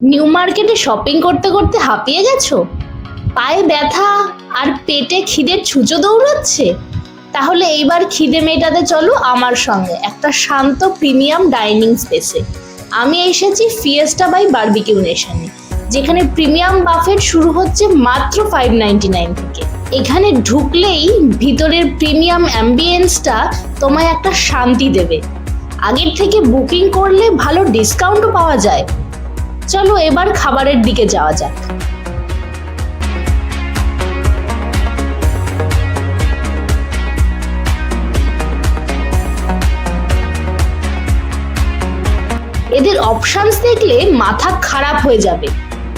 New মার্কেটে shopping করতে করতে হাঁপিয়ে গেছো? পায়ে ব্যথা আর পেটে খিদের ছুঁচো দৌড়াচ্ছে? তাহলে এইবার খিদে মেটাতে চলো আমার সঙ্গে একটা শান্ত প্রিমিয়াম ডাইনিং স্পেসে। আমি এসেছি ফিয়েস্টা বাই বারবিকিউ নেশনে, যেখানে প্রিমিয়াম বাফেট শুরু হচ্ছে মাত্র 599 থেকে। এখানে ঢুকলেই ভিতরের প্রিমিয়াম অ্যাম্বিয়েন্সটা তোমায় একটা শান্তি দেবে। আগের থেকে বুকিং করলে ভালো ডিসকাউন্টও পাওয়া যায়। চলো এবার খাবারের দিকে যাওয়া যাক। এদের অপশনস দেখলে মাথা খারাপ হয়ে যাবে।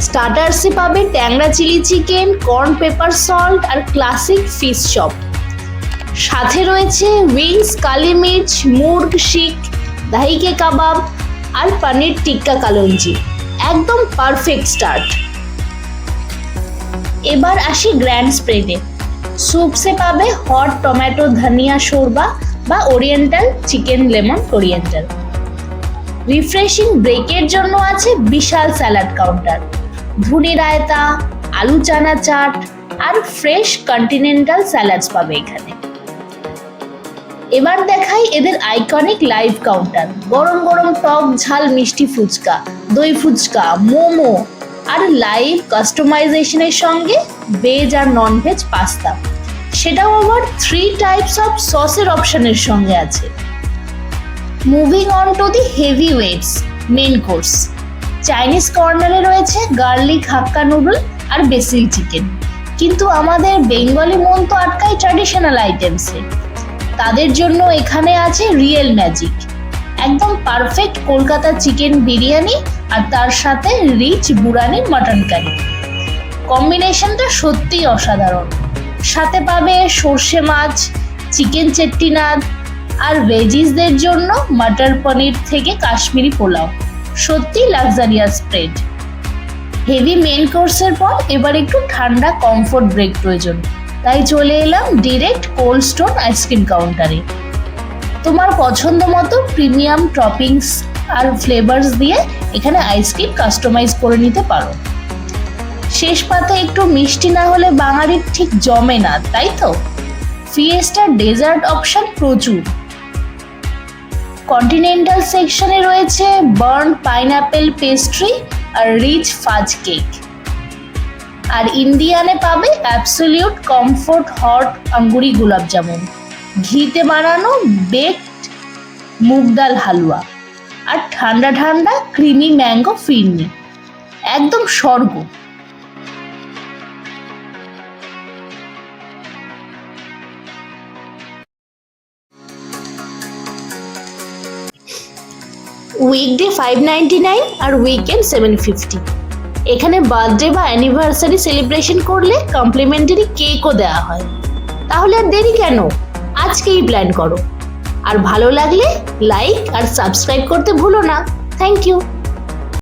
স্টার্টার্সে পাবে Tangra chilli chicken, corn pepper salt আর ক্লাসিক ফিশ চপ। সাথে রয়েছে উইংস, কালি মির্চ, মুর্গ শিক, দাহি কে কাবাব আর পনির টিক্কা কালঞ্জি। একদম পারফেক্ট স্টার্ট। এবার আসি গ্র্যান্ড স্প্রেডে। স্যুপসে পাবে হট টমেটো ধনিয়া শোরবা বা ওরিয়েন্টাল চিকেন লেমন কোরিয়েন্টাল। রিফ্রেশিং ব্রেকের জন্য আছে বিশাল স্যালাড কাউন্টার, ধুনি রায়তা, আলু চানা চাট আর ফ্রেশ কন্টিনেন্টাল স্যালাডস পাবে এখানে। এবার দেখাই এদের আইকনিক লাইভ কাউন্টার। গরম গরম টক ঝাল মিষ্টি ফুচকা, দই ফুচকা, মোমো আর লাইভ কাস্টমাইজেশনের সঙ্গে ভেজ আর নন ভেজ পাস্তা, সেটাও আবার 3 টাইপস অফ সসের অপশনের সঙ্গে আছে। Moving on to the heavy weights main course. Chinese কর্নারে রয়েছে গার্লিক হাক্কা নুডল আর বেসিল চিকেন, কিন্তু আমাদের বেঙ্গলি মন তো আটকায় ট্র্যাডিশনাল আইটেমসে। তাদের জন্য এখানে আছে রিয়েল ম্যাজিক, একদম পারফেক্ট কলকাতা চিকেন বিরিয়ানি আর তার সাথে রিচ বুরানি মাটন কারি। কম্বিনেশনটা সত্যিই অসাধারণ। সাথে পাবে সর্ষে মাছ, চিকেন চেট্টিনাদ আর ভেজিসদের জন্য মটর পনির থেকে কাশ্মীরি পোলাও। সত্যি লাক্সারিয়াস স্প্রেড। হেভি মেন কোর্সের পর এবার একটু ঠান্ডা কমফোর্ট ব্রেক প্রয়োজন, তাই চলে এলাম ডিরেক্ট কোল্ড স্টোন আইসক্রিম কাউন্টারে। তোমার পছন্দ মতো প্রিমিয়াম টপিংস আর ফ্লেভার্স দিয়ে এখানে আইসক্রিম কাস্টমাইজ করে নিতে পারো। শেষ পাতে একটু মিষ্টি না হলে বাঙালির ঠিক জমে না, তাই তো? ফিয়েস্টার ডেজার্ট অপশন প্রচুর। কন্টিনেন্টাল সেকশনে রয়েছে বার্ন পাইনঅ্যাপেল পেস্ট্রি আর রিচ ফাজ কেক। আর ইন্ডিয়ানে পাবে অ্যাবসলিউট কমফোর্ট হট আঙ্গুরি গোলাপ জামুন, ঘিতে বানানো বেকড মুগ ডাল হালুয়া আর ঠান্ডা ঠান্ডা ক্রিমি ম্যাঙ্গো ফিরনি। একদম স্বর্গ। উইকডে 599 আর উইকেন্ড 750। এখানে বার্থডে বা অ্যানিভার্সারি সেলিব্রেশন করলে কমপ্লিমেন্টারি কেকও দেওয়া হয়। তাহলে আর দেরি কেন, আজকেই প্ল্যান করো। আর ভালো লাগলে লাইক আর সাবস্ক্রাইব করতে ভুলো না। Thank you.